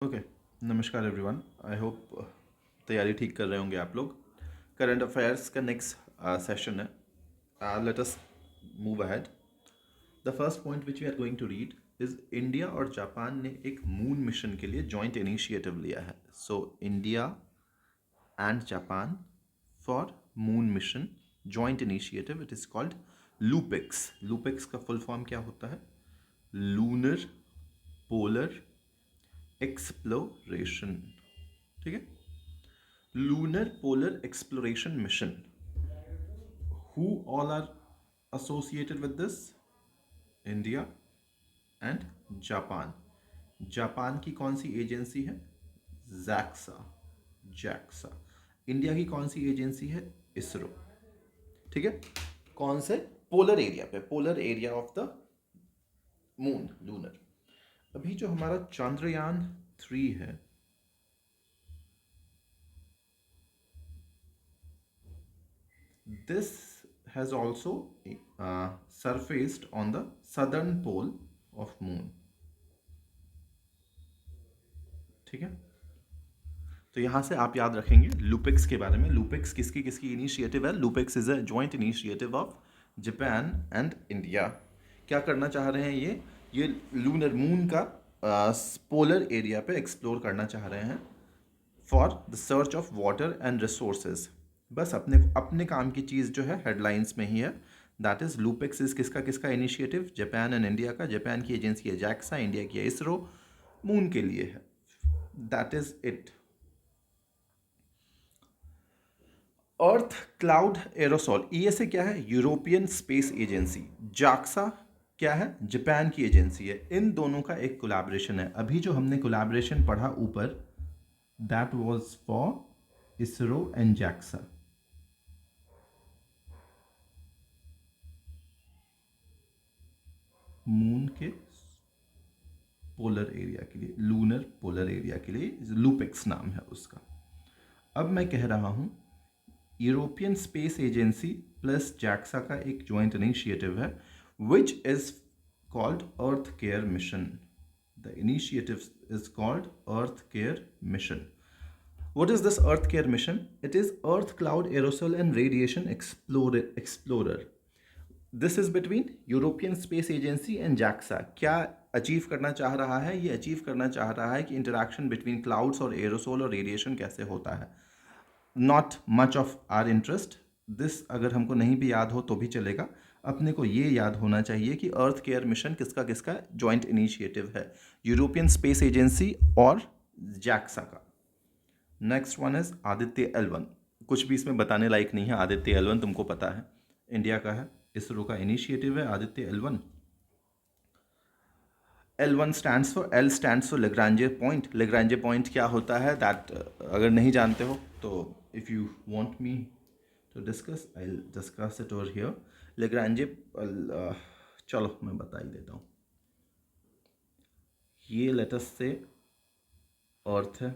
Okay. नमस्कार everyone. I hope तैयारी ठीक कर रहे होंगे आप लोग। करंट अफेयर्स का नेक्स्ट सेशन है। Let us move ahead. The first point which we are going to read is India और जापान ने एक मून मिशन के लिए जॉइंट इनिशिएटिव लिया है। So India and Japan for moon mission joint initiative, it is called LUPEX. LUPEX का full form क्या होता है? Lunar polar exploration. ठीक है, lunar polar exploration mission. Who all are associated with this? India and Japan. Japan की कौन सी agency है? जैक्सा। जैक्सा। इंडिया की कौन सी एजेंसी है? इसरो। ठीक है, कौन से? पोलर एरिया पे, polar area of the moon, lunar. अभी जो हमारा चंद्रयान 3 है, this has also surfaced on the southern pole of moon. ठीक है, तो यहां से आप याद रखेंगे लूपेक्स के बारे में। लूपेक्स किसकी किसकी इनिशिएटिव है? LUPEX is a joint initiative of Japan and India. क्या करना चाह रहे हैं ये लूनर मून का पोलर एरिया पे एक्सप्लोर करना चाह रहे हैं for the search of water and resources. बस अपने अपने काम की चीज़ जो है हेडलाइंस में ही है। दैट इज लूपेक्स इज किसका किसका इनिशिएटिव? जापान एंड इंडिया का। जापान की एजेंसी है जैक्सा, इंडिया की है इसरो, मून के लिए है। That is it. Earth cloud aerosol, ESA क्या है? European Space agency. जाक्सा क्या है? जापान की एजेंसी है। इन दोनों का एक कोलैबोरेशन है। अभी जो हमने कोलैबोरेशन पढ़ा ऊपर, that was for ISRO and JAXA. Moon के पोलर एरिया के लिए, लूनर पोलर एरिया के लिए लूपेक्स नाम है उसका। अब मैं कह रहा हूं European Space agency plus JAXA का एक ज्वाइंट इनिशिएटिव है which is called earth care mission. The initiative is called earth care mission. What is this Earth Care mission? It is Earth Cloud Aerosol and Radiation Explorer. This is between European Space Agency and JAXA. क्या achieve करना चाह रहा है? ये achieve करना चाह रहा है कि इंटरेक्शन बिटवीन क्लाउड्स और एरोसोल और रेडिएशन कैसे होता है। Not much of our interest this, अगर हमको नहीं भी याद हो तो भी चलेगा। अपने को ये याद होना चाहिए कि अर्थ केयर मिशन किसका किसका जॉइंट इनिशिएटिव है? यूरोपियन स्पेस एजेंसी और जैक्सा का। Next one is Aditya L1। कुछ भी इसमें बताने लायक नहीं है। आदित्य L1 तुमको पता है, इंडिया का है, इसरो का इनिशिएटिव है Aditya L1। L1 stands for, L stands for Lagrange point. Lagrange point क्या होता है दैट अगर नहीं जानते हो तो if you want me to discuss I will discuss it over here. Lagrange चलो मैं बता ही देता हूँ। ये लेटस से अर्थ है,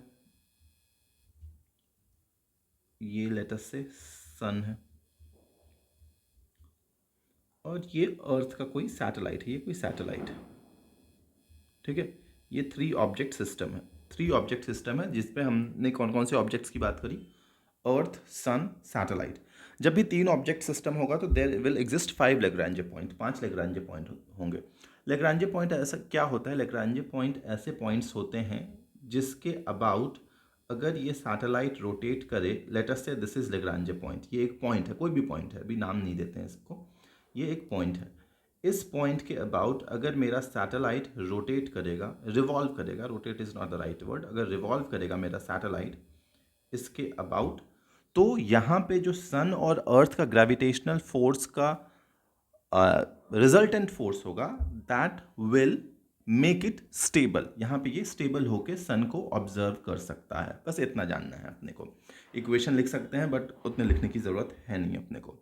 ये लेटस से सन है, और ये अर्थ का कोई सैटेलाइट है, ये कोई सैटेलाइट है। ठीक है, ये 3 ऑब्जेक्ट सिस्टम है। 3 ऑब्जेक्ट सिस्टम है जिसपे हमने कौन कौन से ऑब्जेक्ट्स की बात करी? Earth, sun, satellite. जब भी 3 ऑब्जेक्ट सिस्टम होगा तो there will exist 5 Lagrange point, 5 Lagrange point होंगे। लेग्रांजे पॉइंट ऐसा क्या होता है? लेग्रांजे पॉइंट ऐसे पॉइंट्स होते हैं जिसके अबाउट अगर ये सैटेलाइट रोटेट करे, लेट अस से दिस इज लेग्रांजे पॉइंट। ये एक पॉइंट है, कोई भी पॉइंट है, अभी नाम नहीं देते हैं इसको, ये एक पॉइंट है। इस पॉइंट के अबाउट अगर मेरा सैटेलाइट रोटेट करेगा, रिवॉल्व करेगा, rotate is not the right word, अगर रिवॉल्व करेगा मेरा सैटेलाइट इसके अबाउट, तो यहाँ पे जो सन और अर्थ का ग्रेविटेशनल फोर्स का रिजल्टेंट फोर्स होगा that will make it stable. यहाँ पे ये स्टेबल होके सन को ऑब्जर्व कर सकता है। बस इतना जानना है अपने को। इक्वेशन लिख सकते हैं बट उतने लिखने की ज़रूरत है नहीं अपने को।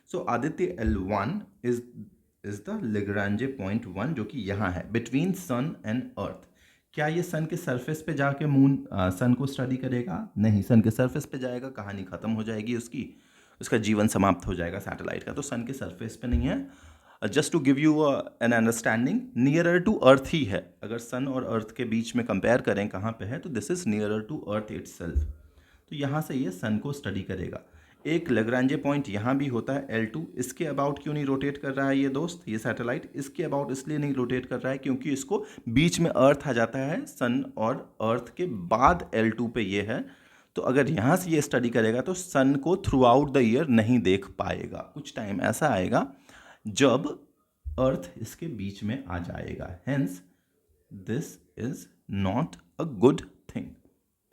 So Aditya L1 is the Lagrange point 1 जो कि यहाँ है बिटवीन सन एंड अर्थ। क्या ये सन के सरफेस पे जाके मून सन को स्टडी करेगा? नहीं, सन के सरफेस पे जाएगा, कहानी खत्म हो जाएगी उसकी, उसका जीवन समाप्त हो जाएगा सैटेलाइट का। तो सन के सरफेस पे नहीं है, just to give you an understanding, nearer to earth ही है। अगर सन और अर्थ के बीच में कंपेयर करें कहाँ पे है, तो this is nearer to earth itself. तो यहाँ से ये सन को स्टडी करेगा। एक लेग्रांजे पॉइंट यहाँ भी होता है L2। इसके अबाउट क्यों नहीं रोटेट कर रहा है ये दोस्त, ये सैटेलाइट इसके अबाउट इसलिए नहीं रोटेट कर रहा है क्योंकि इसको बीच में अर्थ आ जाता है, सन और अर्थ के बाद L2 पे ये है। तो अगर यहाँ से ये स्टडी करेगा तो सन को थ्रू आउट द ईयर नहीं देख पाएगा। कुछ टाइम ऐसा आएगा जब अर्थ इसके बीच में आ जाएगा। Hence this is not a good thing.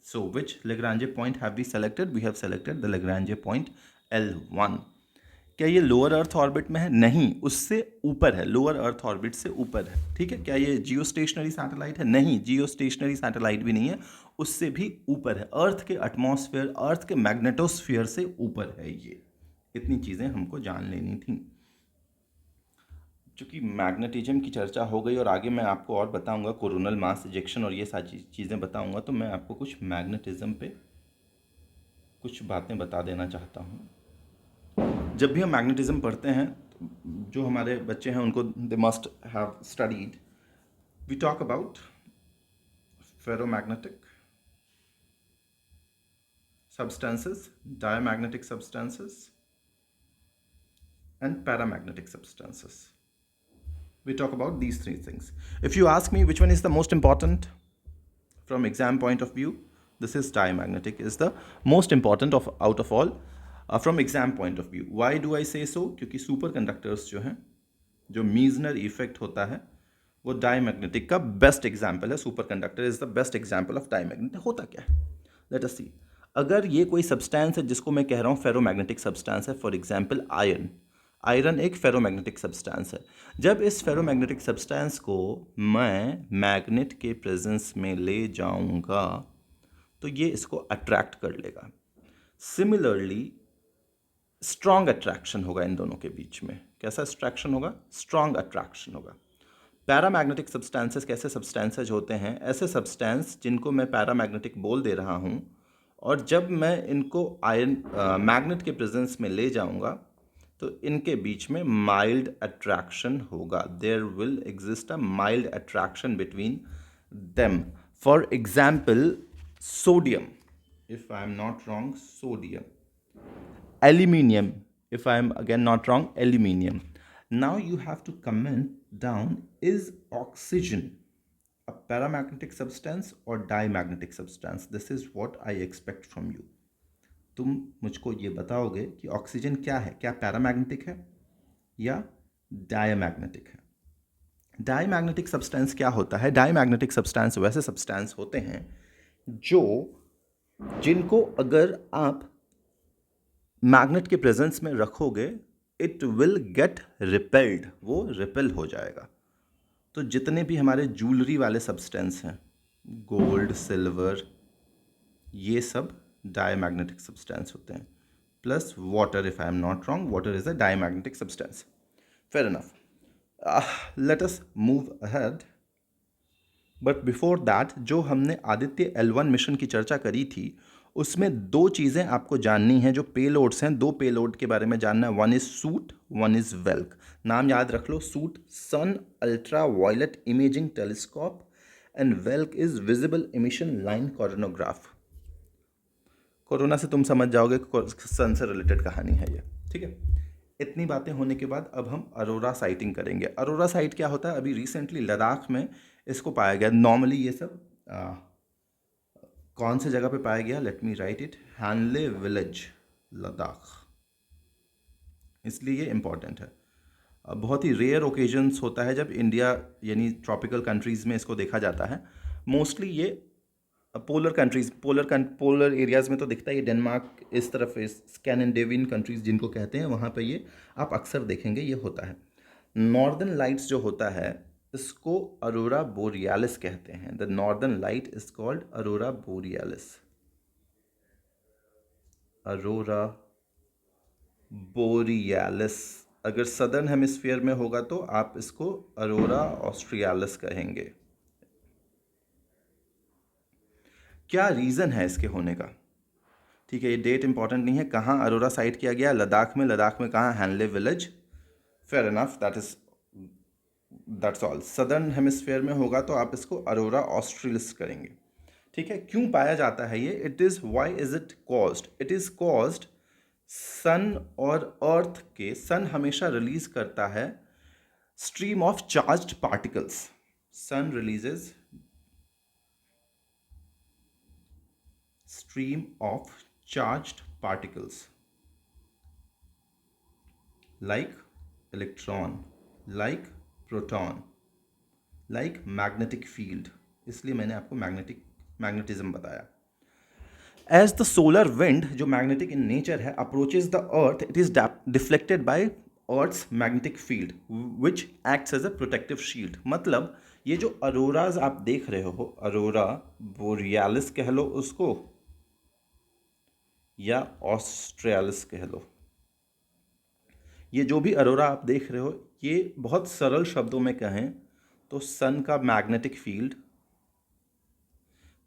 So which Lagrange point have we selected? We have selected the Lagrange point L1. क्या ये लोअर अर्थ ऑर्बिट में है? नहीं, उससे ऊपर है, लोअर अर्थ ऑर्बिट से ऊपर है। ठीक है। क्या ये जियो स्टेशनरी सैटेलाइट है? नहीं, जियो स्टेशनरी सैटेलाइट भी नहीं है, उससे भी ऊपर है, अर्थ के एटमॉस्फेयर, अर्थ के मैग्नेटोस्फीयर से ऊपर है ये। इतनी चीज़ें हमको जान लेनी थी। चूँकि मैग्नेटिज्म की चर्चा हो गई और आगे मैं आपको और बताऊंगा, कोरोनल मास इजेक्शन और ये सारी चीज़ें बताऊंगा, तो मैं आपको कुछ मैग्नेटिज्म पे कुछ बातें बता देना चाहता हूँ। जब भी हम मैग्नेटिज्म पढ़ते हैं, जो हमारे बच्चे हैं उनको they must have studied, we talk about ferromagnetic substances, diamagnetic substances, and paramagnetic substances. We talk about these three things. If you ask me which one is the most important from exam point of view, this is diamagnetic is the most important of out of all from exam point of view. Why do I say so? क्योंकि superconductors जो हैं, जो Meissner effect होता है, वो diamagnetic का best example है। Superconductor is the best example of diamagnetic. होता क्या है, लेट अस सी। अगर ये कोई सब्सटेंस है जिसको मैं कह रहा हूँ फेरोमैग्नेटिक सब्सटेंस है, फॉर एग्जाम्पल आयरन, आयरन एक फेरोमैग्नेटिक सब्सटेंस है। जब इस फेरोमैग्नेटिक सब्सटेंस को मैं मैग्नेट के प्रेजेंस में ले जाऊंगा तो ये इसको अट्रैक्ट कर लेगा। सिमिलरली स्ट्रॉन्ग अट्रैक्शन होगा इन दोनों के बीच में। कैसा अट्रैक्शन होगा? स्ट्रॉन्ग अट्रैक्शन होगा। पैरामैग्नेटिक सब्सटेंसेस कैसे सब्सटेंसेज होते हैं? ऐसे सब्सटेंस जिनको मैं पैरामैग्नेटिक बोल दे रहा हूँ, और जब मैं इनको आयन मैग्नेट के प्रेजेंस में ले जाऊंगा तो इनके बीच में माइल्ड अट्रैक्शन होगा। There will exist a mild attraction between them. For example sodium, if I am not wrong, sodium, aluminium, if I am again not wrong, aluminium. Now you have to comment down, is oxygen a paramagnetic substance or diamagnetic substance? This is what I expect from you. तुम मुझको ये बताओगे कि oxygen क्या है, क्या paramagnetic है या डायमैग्नेटिक है। डायमैग्नेटिक सब्सटेंस क्या होता है? डायमैग्नेटिक सब्सटेंस वैसे सब्सटेंस होते हैं जिनको अगर आप मैग्नेट के प्रेजेंस में रखोगे, इट विल गेट रिपेल्ड, वो रिपेल हो जाएगा। तो जितने भी हमारे ज्वेलरी वाले सब्सटेंस हैं, गोल्ड, सिल्वर, ये सब डायमैग्नेटिक सब्सटेंस होते हैं। Plus water, if I am not wrong, water is a diamagnetic substance. Fair enough, late us move ahead. But before that, जो हमने आदित्य L1 मिशन की चर्चा करी थी, उसमें दो चीज़ें आपको जाननी हैं, जो पेलोड्स हैं, दो पेलोड के बारे में जानना है। One is SUIT, one is VELC. नाम याद रख लो, SUIT sun ultraviolet imaging telescope and VELC is visible emission line coronagraph. Corona से तुम समझ जाओगे, सन से रिलेटेड कहानी है ये। ठीक है, इतनी बातें होने के बाद अब हम अरोरा साइटिंग करेंगे। अरोरा साइट क्या होता है? अभी रिसेंटली लद्दाख में इसको पाया गया। नॉर्मली ये सब कौन से जगह पे पाया गया? Let me right it, Hanle village, Ladakh. इसलिए ये इम्पॉर्टेंट है। बहुत ही रेयर ओकेजन्स होता है जब इंडिया यानी ट्रॉपिकल कंट्रीज़ में इसको देखा जाता है। मोस्टली ये पोलर कंट्रीज़, पोलर एरियाज़ में तो दिखता है। ये डेनमार्क, इस तरफ स्कैंडिनेवियन कंट्रीज़ जिनको कहते हैं, वहाँ पे ये आप अक्सर देखेंगे ये होता है। नॉर्दर्न लाइट्स जो होता है इसको अरोरा बोरियालिस कहते हैं। The northern light is called Arora borealis. Arora borealis. अगर सदर्न हेमिस्फीयर में होगा तो आप इसको अरोरा ऑस्ट्रियालिस कहेंगे। क्या रीज़न है इसके होने का? ठीक है, ये डेट इंपॉर्टेंट नहीं है। कहाँ अरोरा साइट किया गया? लद्दाख में। लद्दाख में कहाँ? Hanle village. Fair enough, that's all. Southern hemisphere में होगा तो आप इसको अरोरा ऑस्ट्रेलिस करेंगे। ठीक है, क्यों पाया जाता है ये? It is, why is it caused? It is caused, sun और अर्थ के, सन हमेशा रिलीज करता है stream of charged particles. Sun releases stream of charged particles like electron, like proton, like magnetic field। इसलिए मैंने आपको मैग्नेटिज्म बताया। As the solar wind, जो मैग्नेटिक इन नेचर है, approaches the earth, it is deflected by earth's magnetic field which acts as a protective shield. मतलब ये जो अरोराज आप देख रहे हो, अरोरा बोरियालिस कह लो उसको या ऑस्ट्रेलिस कह लो, ये जो भी अरोरा आप देख रहे हो, ये बहुत सरल शब्दों में कहें तो सन का मैग्नेटिक फील्ड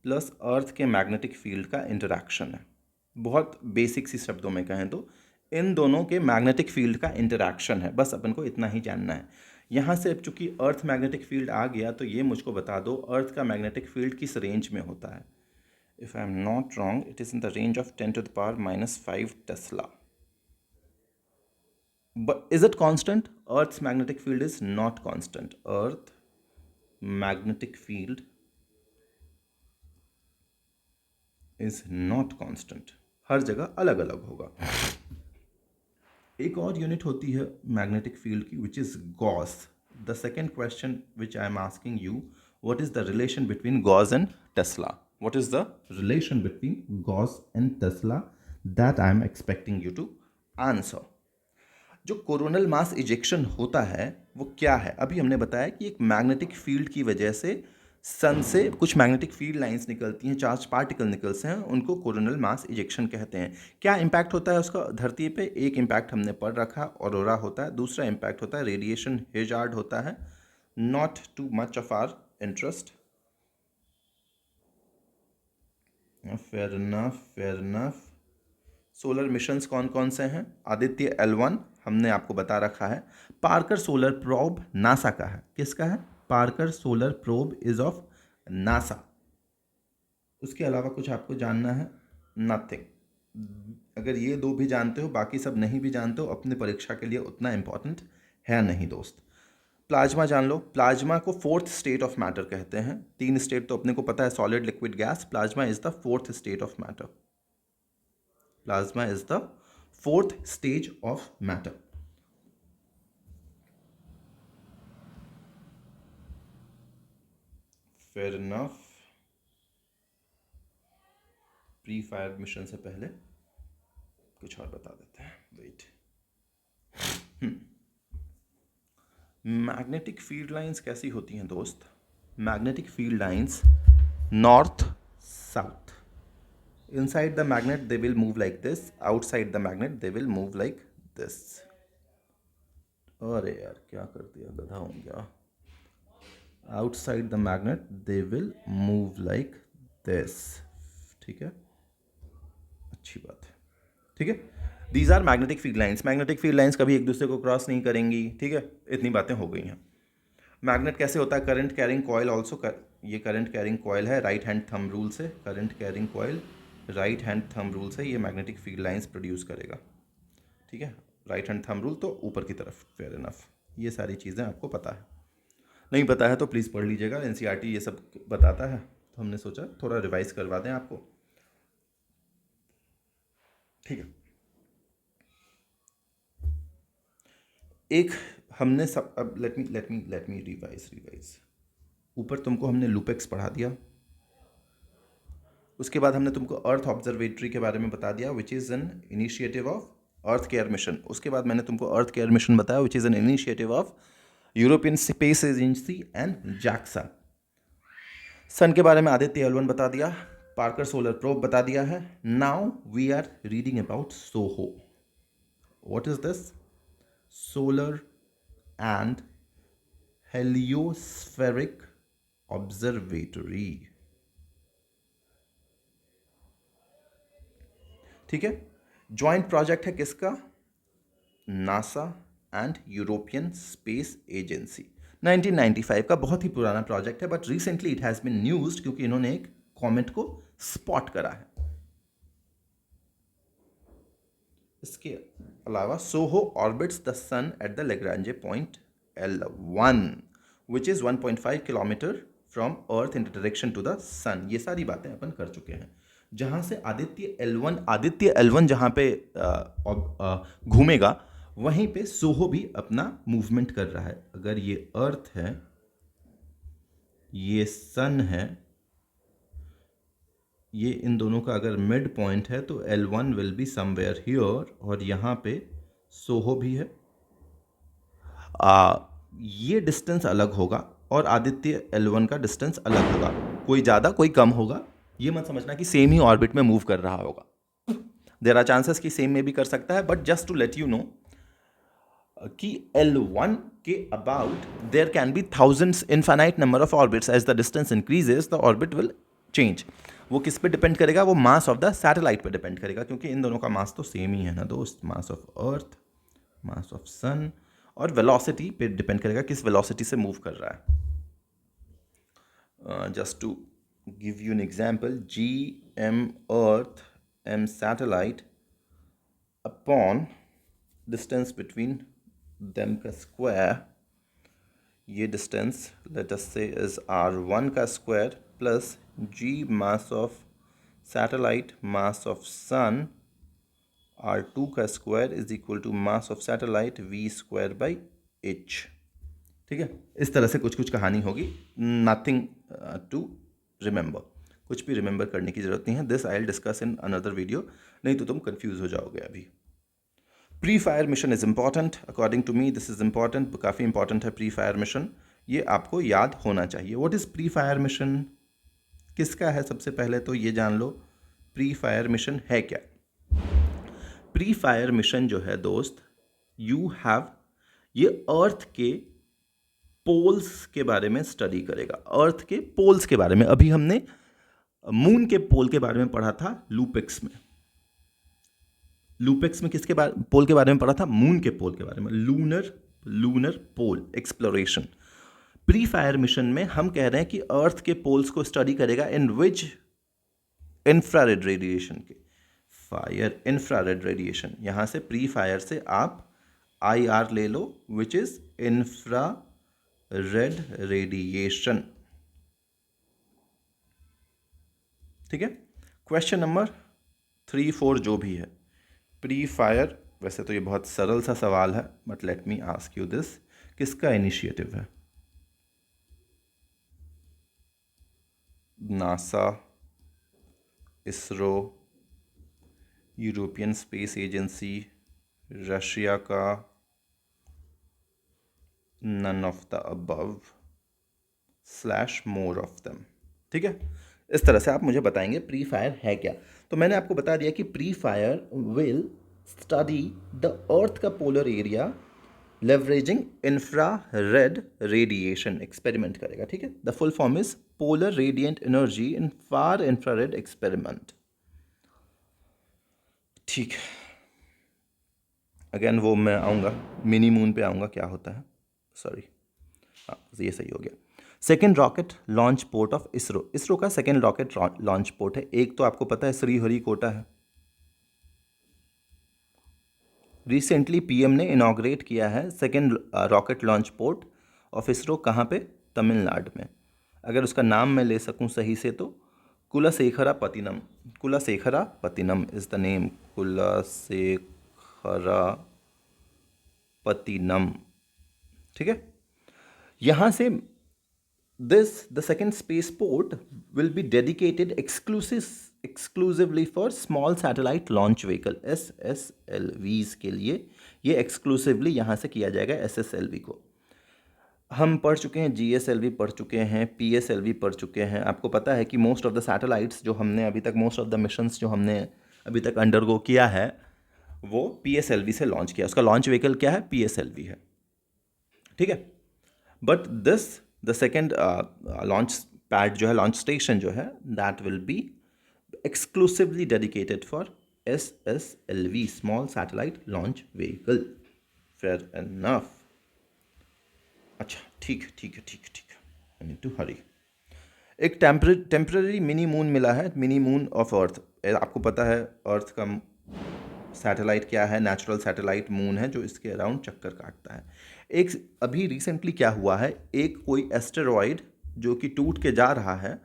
प्लस अर्थ के मैग्नेटिक फील्ड का इंटरैक्शन है। बहुत बेसिक सी शब्दों में कहें तो इन दोनों के मैग्नेटिक फील्ड का इंटरैक्शन है, बस अपन को इतना ही जानना है। यहाँ से अब चूंकि अर्थ मैग्नेटिक फील्ड आ गया तो ये मुझको बता दो अर्थ का मैग्नेटिक फील्ड किस रेंज में होता है। If I am not wrong, it is in the range of 10⁻⁻5 Tesla. But is it constant? Earth's magnetic field is not constant. Earth magnetic field is not constant. हर जगह अलग अलग होगा। एक और यूनिट होती है मैग्नेटिक फील्ड की, which is Gauss. The second question which I am asking you, what is the relation between Gauss and Tesla? What is the relation between Gauss and Tesla that I am expecting you to answer? जो coronal mass ejection होता है वो क्या है? अभी हमने बताया कि एक मैग्नेटिक फील्ड की वजह से सन से कुछ मैग्नेटिक फील्ड लाइंस निकलती हैं, चार्ज पार्टिकल निकलते हैं, उनको कोरोनल मास इजेक्शन कहते हैं। क्या इम्पैक्ट होता है उसका धरती पे? एक इम्पैक्ट हमने पढ़ रखा, ऑरोरा होता है। दूसरा इम्पैक्ट होता है रेडिएशन हेजार्ड होता है, not too much of our interest. Fair enough, fair enough. Solar missions कौन कौन से हैं? आदित्य L1 हमने आपको बता रखा है। पार्कर सोलर प्रोब नासा का है। किसका है? Parker solar probe is of NASA. उसके अलावा कुछ आपको जानना है? नथिंग। अगर ये दो भी जानते हो, बाकी सब नहीं भी जानते हो, अपनी परीक्षा के लिए उतना इंपॉर्टेंट है नहीं दोस्त। प्लाज्मा जान लो। प्लाज्मा को फोर्थ स्टेट ऑफ मैटर कहते हैं। 3 स्टेट तो अपने को पता है, solid, liquid, gas. Plasma is the fourth state of matter. Plasma is the fourth stage of matter. Fair enough. Pre fire mission से पहले कुछ और बता देते हैं। वेट। मैग्नेटिक फील्ड लाइंस कैसी होती हैं दोस्त? Magnetic field lines north south. Inside the magnet they will move like this, outside the magnet they will move like this। अरे यार क्या कर दिया, गधा हूँ क्या? Outside the magnet they will move like this। ठीक है, अच्छी बात है। ठीक है, these are magnetic field lines. Magnetic field lines कभी एक दूसरे को क्रॉस नहीं करेंगी। ठीक है, इतनी बातें हो गई हैं। मैग्नेट कैसे होता है? करंट कैरिंग कॉयल ऑल्सो ये करंट कैरिंग कॉयल है, राइट हैंड थंब रूल से। Current carrying coil right hand thumb rule से ये मैग्नेटिक फील्ड लाइंस प्रोड्यूस करेगा। ठीक है, राइट हैंड थंब रूल तो ऊपर की तरफ। Fair enough. ये सारी चीज़ें आपको पता है। नहीं पता है तो प्लीज़ पढ़ लीजिएगा, एनसीईआरटी ये सब बताता है, तो हमने सोचा थोड़ा रिवाइज करवा दें आपको। ठीक है, एक हमने सब, अब लेट मी रिवाइज। ऊपर तुमको हमने लूपेक्स पढ़ा दिया, उसके बाद हमने तुमको अर्थ ऑब्जर्वेटरी के बारे में बता दिया, which is an initiative of earth care mission. उसके बाद मैंने तुमको अर्थ केयर मिशन बताया, which is an initiative of European Space Agency and JAXA. Sun के बारे में आदित्य L1 बता दिया, पार्कर सोलर प्रोब बता दिया है। Now we are reading about SOHO. What is this? Solar and heliospheric observatory. ठीक है, ज्वाइंट प्रोजेक्ट है किसका? NASA and European Space Agency. 1995 का बहुत ही पुराना प्रोजेक्ट है, but recently it has been newsed क्योंकि इन्होंने एक कॉमेट को स्पॉट करा है। इसके अलावा SOHO orbits the sun at the Lagrange point L1 which is 1.5 kilometre from earth in direction to the sun. ये सारी बातें अपन कर चुके हैं। जहाँ से आदित्य L1 जहाँ पे घूमेगा, वहीं पे सोहो भी अपना मूवमेंट कर रहा है। अगर ये अर्थ है, ये सन है, ये इन दोनों का अगर मिड पॉइंट है तो L1 will be somewhere here, और यहाँ पे सोहो भी है। ये डिस्टेंस अलग होगा और आदित्य L1 का डिस्टेंस अलग होगा, कोई ज़्यादा कोई कम होगा। ये मत समझना कि सेम ही ऑर्बिट में मूव कर रहा होगा। देयर आर चांसेस कि सेम में भी कर सकता है, but just to let you know कि L1 के about there can be thousands infinite number of orbits. As the distance increases the orbit will change. वो किस पे डिपेंड करेगा? वो मास ऑफ द सैटेलाइट पे डिपेंड करेगा, क्योंकि इन दोनों का मास तो सेम ही है ना दोस्त। Mass of earth, mass of सन, और वेलोसिटी पे डिपेंड करेगा किस वेलोसिटी से मूव कर रहा है। Just to give you an example, G_m earth m satellite upon distance between them का स्क्वायर, ये distance let us say is r1 का square plus g mass of satellite mass of sun r2 का square is equal to mass of satellite v square by h। ठीक है, इस तरह से कुछ कुछ कहानी होगी। नथिंग टू रिमेंबर, कुछ भी रिमेंबर करने की जरूरत नहीं है। This I will discuss in another video, नहीं तो तुम कंफ्यूज हो जाओगे अभी। Pre fire mission is important, according to me this is important, काफ़ी इंपॉर्टेंट है प्री फायर मिशन, ये आपको याद होना चाहिए। What is pre fire mission, किसका है? सबसे पहले तो ये जान लो प्री फायर मिशन है क्या। प्री फायर मिशन जो है दोस्त, यू हैव, ये अर्थ के पोल्स के बारे में स्टडी करेगा। अर्थ के पोल्स के बारे में, अभी हमने मून के पोल के बारे में पढ़ा था लूपेक्स में। लूपेक्स में किसके बारे पोल के बारे में पढ़ा था? मून के पोल के बारे में, लूनर पोल एक्सप्लोरेशन। प्री फायर मिशन में हम कह रहे हैं कि अर्थ के पोल्स को स्टडी करेगा इन विच इंफ्रारेड रेडिएशन के, फायर इंफ्रारेड रेडिएशन। यहां से प्री फायर से आप IR ले लो, विच इज इंफ्रारेड रेडिएशन। ठीक है, क्वेश्चन नंबर 3, 4 जो भी है, प्री फायर, वैसे तो ये बहुत सरल सा सवाल है, but let me ask you this, किसका इनिशिएटिव है? NASA, ISRO, European Space Agency, Russia का, none of the above / more of them. ठीक है, इस तरह से आप मुझे बताएंगे प्री फायर है क्या। तो मैंने आपको बता दिया कि PREFIRE will study the earth का polar area leveraging infrared radiation, experiment करेगा। ठीक है, the full form is polar radiant energy in far infrared experiment. ठीक है, अगेन वो मैं आऊँगा, मिनी मून पे आऊँगा क्या होता है, सॉरी, हाँ ये सही हो गया। Second rocket launch port of ISRO, ISRO का सेकेंड रॉकेट लॉन्च पोर्ट है। एक तो आपको पता है श्रीहरिकोटा है, रिसेंटली PM ने इनॉग्रेट किया है second rocket launch port of ISRO. कहाँ पे? तमिलनाडु में। अगर उसका नाम मैं ले सकूं सही से तो कुलाशेखरापत्तिनम, कुलाशेखरापत्तिनम इज द नेम, कुलाशेखरापत्तिनम। ठीक है, यहाँ से the second spaceport will be dedicated exclusively for small satellite launch vehicle SSLVs के लिए। ये एक्सक्लूसिवली यहाँ से किया जाएगा SSLV को। हम पढ़ चुके हैं GSLV पढ़ चुके हैं, PSLV पढ़ चुके हैं। आपको पता है कि मोस्ट ऑफ द सैटेलाइट्स जो हमने अभी तक, मोस्ट ऑफ द मिशंस जो हमने अभी तक अंडरगो किया है वो PSLV से लॉन्च किया। उसका लॉन्च व्हीकल क्या है? PSLV है। ठीक है, but this the second launch pad जो है, लॉन्च स्टेशन जो है, that will be exclusively dedicated for SSLV, small satellite launch vehicle. Fair enough. अच्छा ठीक है ठीक है ठीक है ठीक है, आई नीड टू हरी। एक टेम्पररी मिनी मून मिला है, मिनी मून ऑफ अर्थ। आपको पता है अर्थ का सैटेलाइट क्या है, नेचुरल सैटेलाइट मून है जो इसके अराउंड चक्कर काटता है। एक अभी रिसेंटली क्या हुआ है, एक कोई एस्टेरॉयड जो कि टूट के जा रहा है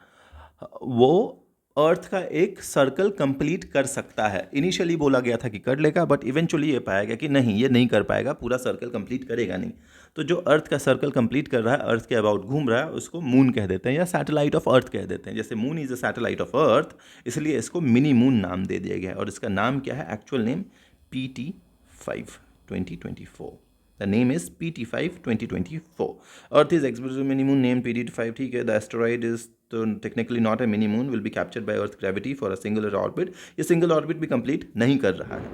वो अर्थ का एक सर्कल कंप्लीट कर सकता है। इनिशियली बोला गया था कि कर लेगा, बट इवेंचुअली ये पाया गया कि नहीं, ये नहीं कर पाएगा, पूरा सर्कल कंप्लीट करेगा नहीं। तो जो अर्थ का सर्कल कंप्लीट कर रहा है, अर्थ के अबाउट घूम रहा है, उसको मून कह देते हैं या सैटेलाइट ऑफ अर्थ कह देते हैं। जैसे moon is a satellite of earth, इसलिए इसको मिनी मून नाम दे दिया गया है। और इसका नाम क्या है, actual name PT5 2024। The name is PT5 2024. Earth is exposed to mini moon named PT5. ठीक है, the asteroid is तो technically not a mini moon, will be captured by Earth gravity for a singular orbit. ये single orbit भी complete नहीं कर रहा है.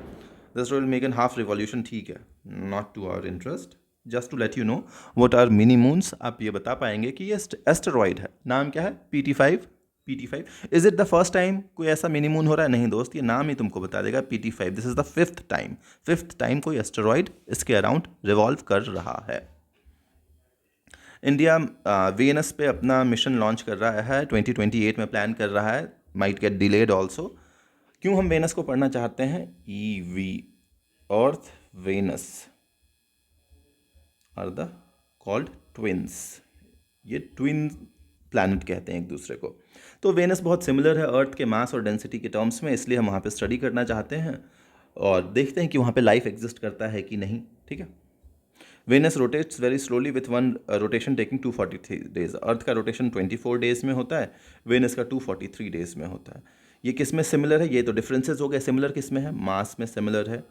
The asteroid will make a half revolution. ठीक है, not to our interest. Just to let you know what are mini moons. आप ये बता पाएंगे कि ये asteroid है, नाम क्या है, PT5. Is it the first time कोई ऐसा मिनी मून हो रहा है? नहीं दोस्त, ये नाम ही तुमको बता देगा, PT5। This is the fifth time कोई एस्टेरॉयड इसके अराउंड रिवॉल्व कर रहा है। इंडिया वीनस पे अपना मिशन लॉन्च कर रहा है, 2028 में प्लान कर रहा है, माइट गेट डिलेड ऑल्सो। क्यों हम वेनस को पढ़ना चाहते हैं? EV, earth Venus are the called twins. ये ट्विन प्लैनेट कहते हैं एक दूसरे को। तो वेनस बहुत सिमिलर है अर्थ के मास और डेंसिटी के टर्म्स में, इसलिए हम वहाँ पे स्टडी करना चाहते हैं और देखते हैं कि वहाँ पे लाइफ एग्जिस्ट करता है कि नहीं। ठीक है, Venus rotates very slowly with one rotation taking 243 days. Earth का रोटेशन 24 डेज में होता है, वेनस का 243 डेज में होता है। ये किस में सिमिलर है? ये तो डिफरेंसेस हो गए। सिमिलर किस में है? मास में सिमिलर है,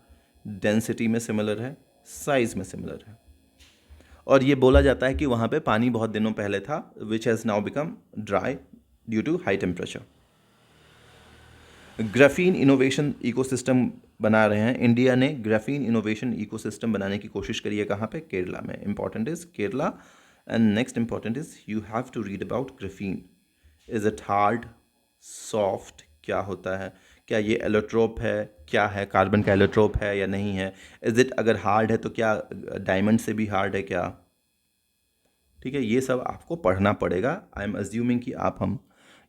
डेंसिटी में सिमिलर है, साइज में सिमिलर है। और ये बोला जाता है कि वहाँ पे पानी बहुत दिनों पहले था, which has now become dry due to high temperature. Graphene innovation ecosystem बना रहे हैं। इंडिया ने ग्राफीन इनोवेशन इकोसिस्टम बनाने की कोशिश करी है। कहाँ पे? केरला में। Important is Kerala. And next important is you have to read about graphene. Is it hard, soft, क्या होता है, क्या ये एलोट्रोप है, क्या है, कार्बन का एलोट्रोप है या नहीं है? इज इट, अगर हार्ड है तो क्या डायमंड से भी हार्ड है क्या? ठीक है, ये सब आपको पढ़ना पड़ेगा। आई एम अज्यूमिंग कि हम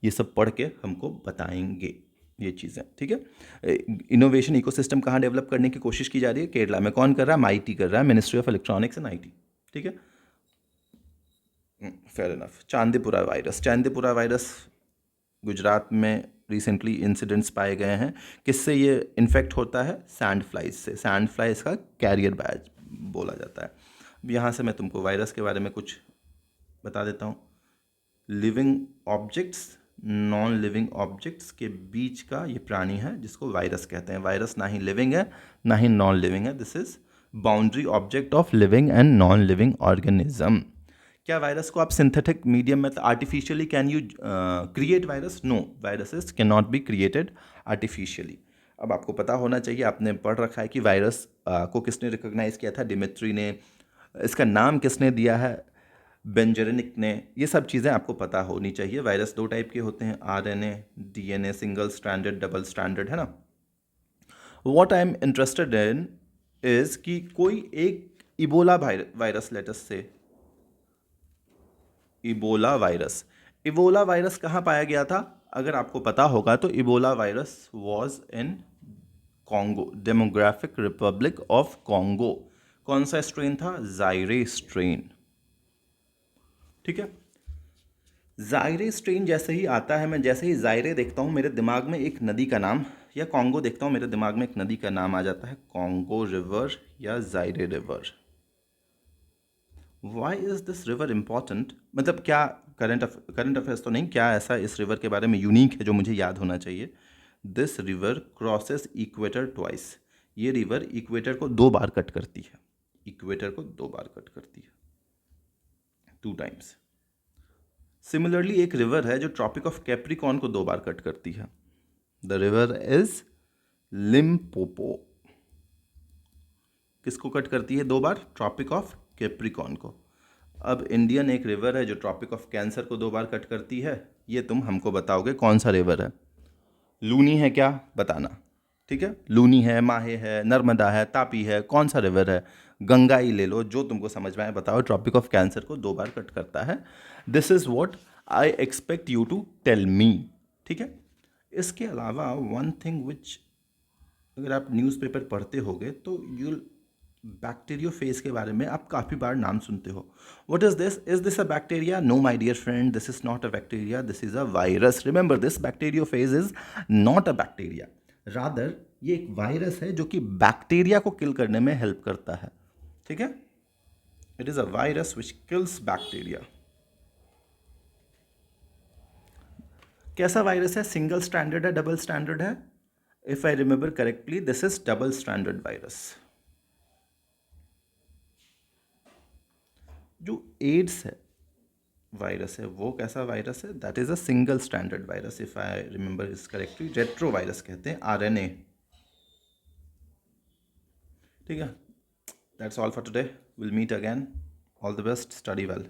ये सब पढ़ के हमको बताएंगे ये चीज़ें। ठीक है, इनोवेशन इकोसिस्टम कहाँ डेवलप करने की कोशिश की जा रही है? केरला में। कौन कर रहा है? MIT कर रहा है, ministry of electronics and IT। ठीक है, fair enough. Chandipura virus Gujarat में रिसेंटली इंसिडेंट्स पाए गए हैं। किससे ये इन्फेक्ट होता है? सैंड फ्लाइज से। सैंड फ्लाइज का कैरियर बैच बोला जाता है। अब यहाँ से मैं तुमको वायरस के बारे में कुछ बता देता हूँ। Living objects, non living objects के बीच का ये प्राणी है जिसको वायरस कहते हैं। वायरस ना ही लिविंग है ना ही नॉन लिविंग है, this is boundary object of living and non living organism. क्या वायरस को आप सिंथेटिक मीडियम में artificially can you create virus? No, viruses can not be created artificially. अब आपको पता होना चाहिए, आपने पढ़ रखा है कि वायरस को किसने रिकॉग्नाइज किया था? डिमिट्री ने। इसका नाम किसने दिया है? बेंजरेनिक ने। ये सब चीज़ें आपको पता होनी चाहिए। वायरस 2 टाइप के होते हैं, RNA, DNA, single stranded, double stranded, है ना। What I am interested in is कि कोई एक Ebola virus, let's say Ebola virus कहाँ पाया गया था? अगर आपको पता होगा तो Ebola virus was in Congo, demographic Republic of Congo. कौन सा स्ट्रेन था? जायरे स्ट्रेन। ठीक है, जायरे स्ट्रेन जैसे ही आता है, मैं जैसे ही जायरे देखता हूँ मेरे दिमाग में एक नदी का नाम, या कॉन्गो देखता हूँ मेरे दिमाग में एक नदी का नाम आ जाता है, कॉन्गो रिवर या Zaire river. Why is this river important? मतलब क्या करंट अफेयर्स तो नहीं, क्या ऐसा इस रिवर के बारे में यूनिक है जो मुझे याद होना चाहिए? This river crosses equator twice. ये रिवर इक्वेटर को 2 बार कट करती है, इक्वेटर को 2 बार कट करती है, 2 टाइम्स। सिमिलरली एक रिवर है जो ट्रॉपिक ऑफ कैप्रिकॉर्न को 2 बार कट करती है। The river is Limpopo. किसको कट करती है 2 बार? ट्रॉपिक ऑफ कैप्रिकॉर्न को। अब इंडियन एक रिवर है जो ट्रॉपिक ऑफ कैंसर को 2 बार कट करती है। ये तुम हमको बताओगे कौन सा रिवर है? लूनी है क्या? बताना। ठीक है, लूनी है, माहे है, नर्मदा है, तापी है, कौन सा रिवर है? गंगाई ले लो, जो तुमको समझ में आए बताओ। ट्रॉपिक ऑफ कैंसर को 2 बार कट करता है। This is what I expect you to tell me, ठीक है। इसके अलावा वन थिंग विच, अगर आप न्यूज़पेपर पढ़ते होगे तो यूल बैक्टीरियोफेज के बारे में आप काफ़ी बार नाम सुनते हो। What is this a bacteria? No my dear friend, this is not a bacteria, this is a virus. Remember this, bacteriophage is not a bacteria, rather ये एक वायरस है जो कि बैक्टीरिया को किल करने में हेल्प करता है, ठीक है। It is a virus which kills bacteria. कैसा वायरस है? सिंगल स्टैंडर्ड है, डबल स्टैंडर्ड है? If I remember correctly this is double standard virus. जो एड्स है वायरस है वो कैसा वायरस है? That is a single standard virus, if I remember is correctly. Retro virus कहते हैं, आरएनए, ठीक है। That's all for today, will meet again. All the best, study well.